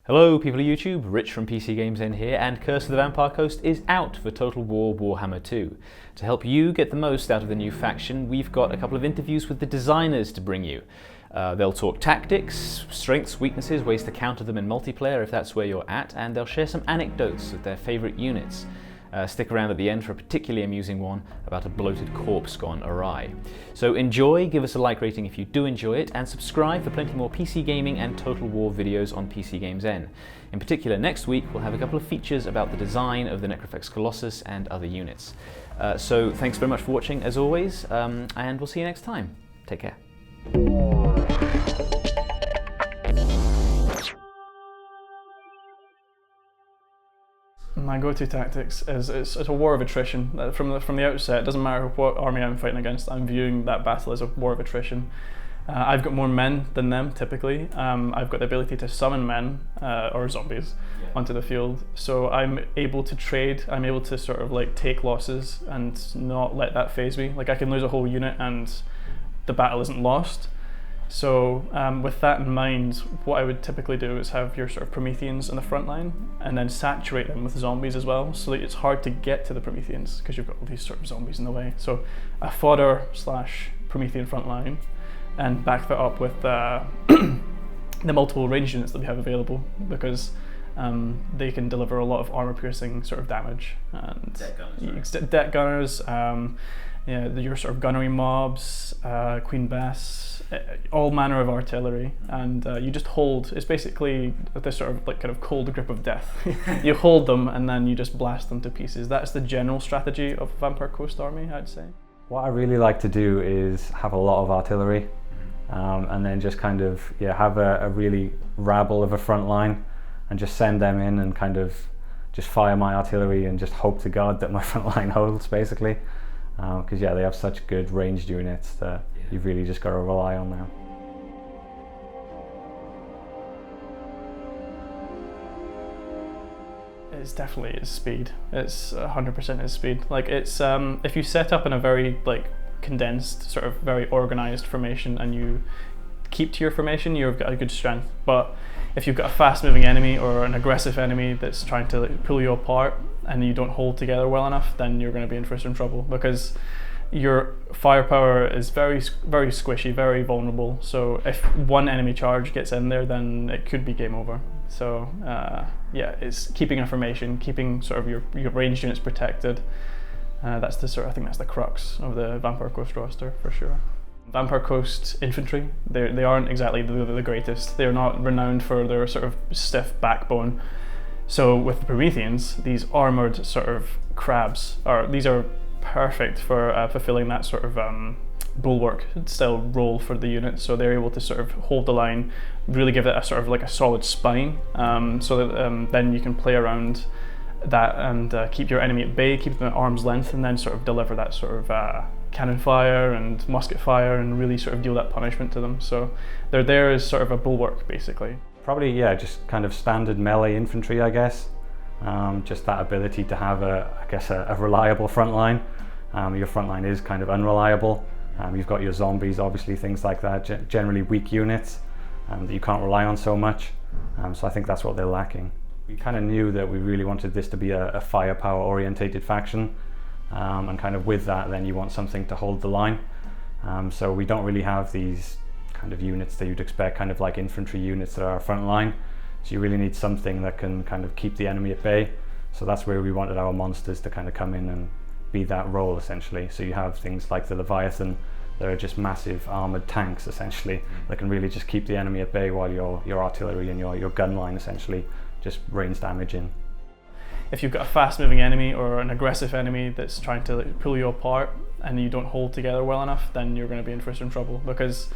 Hello people of YouTube, Rich from PCGamesN here, and Curse of the Vampire Coast is out for Total Warhammer II. To help you get the most out of the new faction, we've got a couple of interviews with the designers to bring you. They'll talk tactics, strengths, weaknesses, ways to counter them in multiplayer if that's where you're at, and they'll share some anecdotes of their favourite units. Stick around at the end for a particularly amusing one about a bloated corpse gone awry. So enjoy, give us a like rating if you do enjoy it, and subscribe for plenty more PC gaming and Total War videos on PCGamesN. In particular, next week we'll have a couple of features about the design of the Necrofex Colossus and other units. So thanks very much for watching as always, and we'll see you next time. Take care. My go-to tactics is it's a war of attrition. From the outset, it doesn't matter what army I'm fighting against, I'm viewing that battle as a war of attrition. I've got more men than them typically. I've got the ability to summon men or zombies onto the field, so I'm able to trade. I'm able to sort of like take losses and not let that phase me. Like I can lose a whole unit and the battle isn't lost. So with that in mind, what I would typically do is have your sort of Prometheans in the front line and then saturate them with zombies as well, so that it's hard to get to the Prometheans because you've got all these sort of zombies in the way. So a fodder / Promethean front line, and back that up with the multiple range units that we have available, because they can deliver a lot of armor piercing sort of damage. And deck gunners, yeah, your sort of gunnery mobs, Queen Bess, all manner of artillery, and you just hold. It's basically this sort of like kind of cold grip of death. You hold them and then you just blast them to pieces. That's the general strategy of Vampire Coast Army, I'd say. What I really like to do is have a lot of artillery, and then just kind of have a really rabble of a front line, and just send them in and kind of just fire my artillery and just hope to God that my front line holds, basically. Because they have such good ranged units that you've really just got to rely on now. It's definitely its speed. It's 100% its speed. Like it's if you set up in a very like condensed, sort of very organized formation and you keep to your formation, you've got a good strength. But if you've got a fast-moving enemy or an aggressive enemy that's trying to like, pull you apart and you don't hold together well enough, then you're going to be in for some trouble, because your firepower is very squishy, very vulnerable. So if one enemy charge gets in there, then it could be game over. So it's keeping information, keeping sort of your ranged units protected. That's the sort of, I think that's the crux of the Vampire Coast roster for sure. Vampire Coast infantry, they aren't exactly the greatest. They're not renowned for their sort of stiff backbone. So with the Prometheans, these armored sort of crabs these are perfect for fulfilling that sort of bulwark style role for the unit. So they're able to sort of hold the line, really give it a sort of like a solid spine, so that then you can play around that and keep your enemy at bay, keep them at arm's length, and then sort of deliver that sort of cannon fire and musket fire and really sort of deal that punishment to them. So they're there as sort of a bulwark, basically. Probably, just kind of standard melee infantry, I guess. Just that ability to have a reliable front line. Your front line is kind of unreliable. You've got your zombies, obviously, things like that, generally weak units that you can't rely on so much. So I think that's what they're lacking. We kind of knew that we really wanted this to be a firepower orientated faction, and kind of with that then you want something to hold the line. So we don't really have these kind of units that you'd expect, kind of like infantry units that are front line. So you really need something that can kind of keep the enemy at bay. So that's where we wanted our monsters to kind of come in and be that role, essentially. So you have things like the Leviathan that are just massive armored tanks, essentially, that can really just keep the enemy at bay while your artillery and your gun line essentially just rains damage in. If you've got a fast-moving enemy or an aggressive enemy that's trying to like, pull you apart and you don't hold together well enough, then you're going to be in for some trouble, because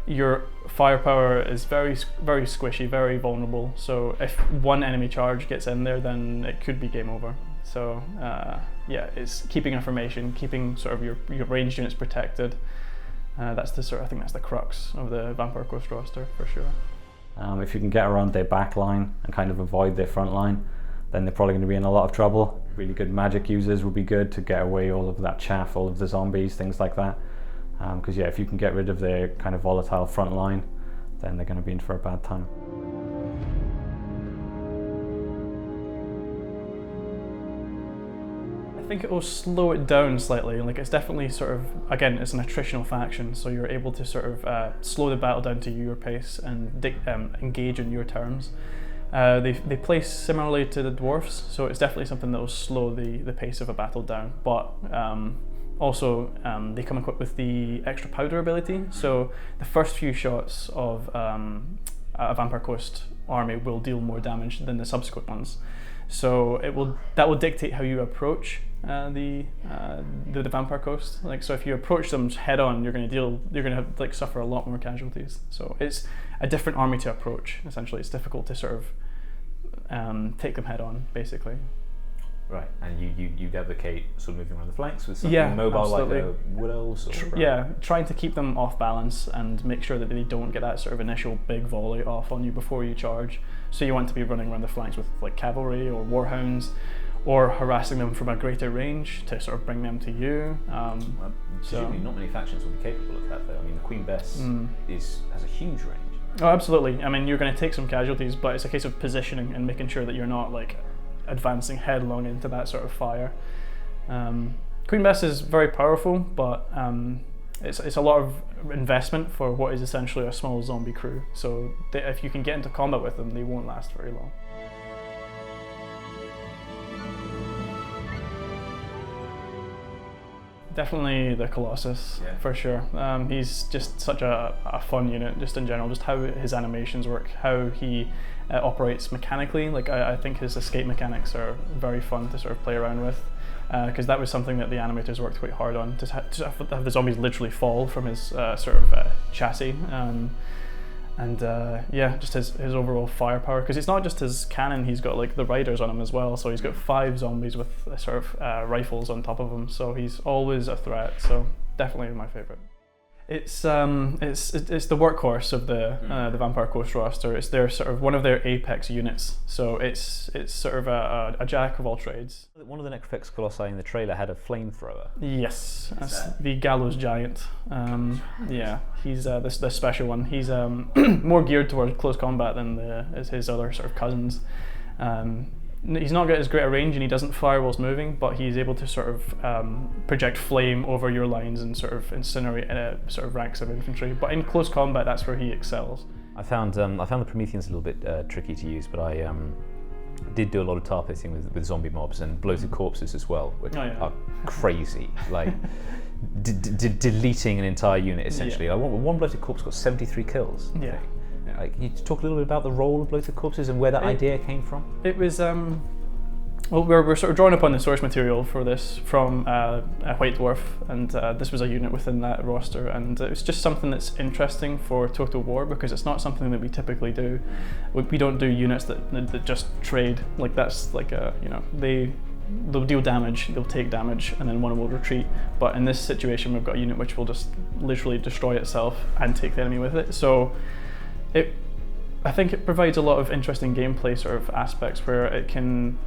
your firepower is very squishy, very vulnerable. So if one enemy charge gets in there, then it could be game over. So it's keeping information, keeping sort of your ranged units protected. That's the sort of, I think that's the crux of the Vampire Coast roster for sure. If you can get around their back line and kind of avoid their front line, then they're probably going to be in a lot of trouble. Really good magic users would be good to get away all of that chaff, all of the zombies, things like that. Because if you can get rid of their kind of volatile front line, then they're going to be in for a bad time. think it will slow it down slightly. Like it's definitely sort of, again, it's an attritional faction, so you're able to sort of slow the battle down to your pace and engage on your terms. They play similarly to the dwarfs, so it's definitely something that will slow the pace of a battle down. But also, they come equipped with the extra powder ability. So the first few shots of a Vampire Coast army will deal more damage than the subsequent ones. So that will dictate how you approach the Vampire Coast. Like, so if you approach them head on, you're going to like suffer a lot more casualties. So it's a different army to approach. Essentially, it's difficult to sort of take them head on, basically. Right, and you advocate sort of moving around the flanks with something mobile absolutely. like a Wood Elves? Trying to keep them off balance and make sure that they don't get that sort of initial big volley off on you before you charge. So you want to be running around the flanks with like cavalry or warhounds, or harassing them from a greater range to sort of bring them to you. Presumably not many factions will be capable of that though. I mean, the Queen Bess has a huge range. Oh, absolutely. I mean, you're going to take some casualties, but it's a case of positioning and making sure that you're not like advancing headlong into that sort of fire. Queen Bess is very powerful, but it's a lot of investment for what is essentially a small zombie crew. So if you can get into combat with them, they won't last very long. Definitely the Colossus, for sure. He's just such a fun unit, just in general, just how his animations work, how he operates mechanically. Like I think his escape mechanics are very fun to sort of play around with, because that was something that the animators worked quite hard on, to have the zombies literally fall from his sort of chassis. Just his overall firepower, because it's not just his cannon, he's got like the riders on him as well, so he's got 5 zombies with sort of rifles on top of him, so he's always a threat. So definitely my favourite. It's the workhorse of the Vampire Coast roster. It's their sort of one of their apex units, so it's sort of a jack of all trades. One of the Necrophix Colossi in the trailer had a flamethrower. Yes, that's the Gallows Giant. He's the special one. He's more geared towards close combat than his other sort of cousins. He's not got as great a range, and he doesn't fire whilst moving, but he's able to sort of project flame over your lines and sort of incinerate sort of ranks of infantry. But in close combat, that's where he excels. I found the Prometheans a little bit tricky to use, but I did do a lot of tar pitting with zombie mobs and bloated corpses as well, which are crazy. Like deleting an entire unit essentially. One bloated corpse got 73 kills. Yeah. Like, can you talk a little bit about the role of bloated corpses and where that idea came from? It was we're sort of drawing upon the source material for this from a White Dwarf, and this was a unit within that roster, and it's just something that's interesting for Total War, because it's not something that we typically do. We don't do units that just trade. Like, that's like they'll deal damage, they'll take damage, and then one will retreat. But in this situation, we've got a unit which will just literally destroy itself and take the enemy with it. So I think it provides a lot of interesting gameplay sort of aspects, where it can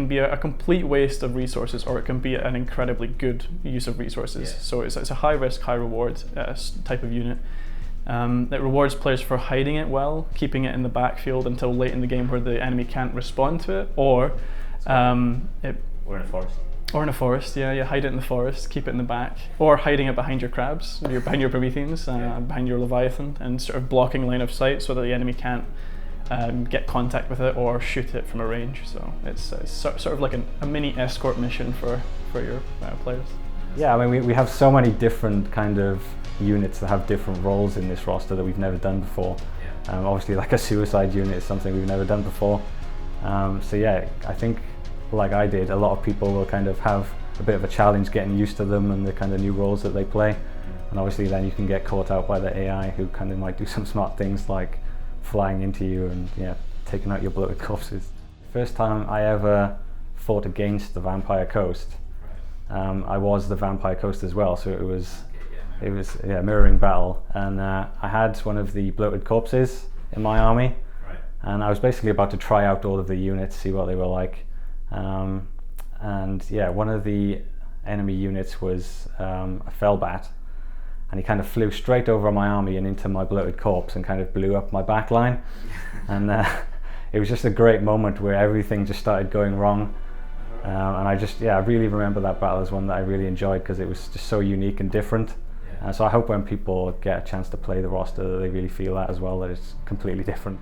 be a complete waste of resources, or it can be an incredibly good use of resources. Yeah. So it's a high risk, high reward type of unit. It rewards players for hiding it well, keeping it in the backfield until late in the game where the enemy can't respond to it, or in a forest. Or in a forest, hide it in the forest, keep it in the back, or hiding it behind your crabs, behind your Prometheans, behind your Leviathan, and sort of blocking line of sight so that the enemy can't get contact with it or shoot it from a range. So it's sort of like a mini escort mission for your players. Yeah, I mean, we have so many different kind of units that have different roles in this roster that we've never done before. Obviously, like a suicide unit is something we've never done before. I think, like I did, a lot of people will kind of have a bit of a challenge getting used to them and the kind of new roles that they play. And obviously then you can get caught out by the AI, who kind of might do some smart things like flying into you and taking out your bloated corpses. First time I ever fought against the Vampire Coast, I was the Vampire Coast as well, so it was a mirroring battle, and I had one of the bloated corpses in my army, and I was basically about to try out all of the units, see what they were like. One of the enemy units was a Fellbat, and he kind of flew straight over my army and into my bloated corpse and kind of blew up my back line. And it was just a great moment where everything just started going wrong. And I really remember that battle as one that I really enjoyed because it was just so unique and different. So I hope when people get a chance to play the roster that they really feel that as well, that it's completely different.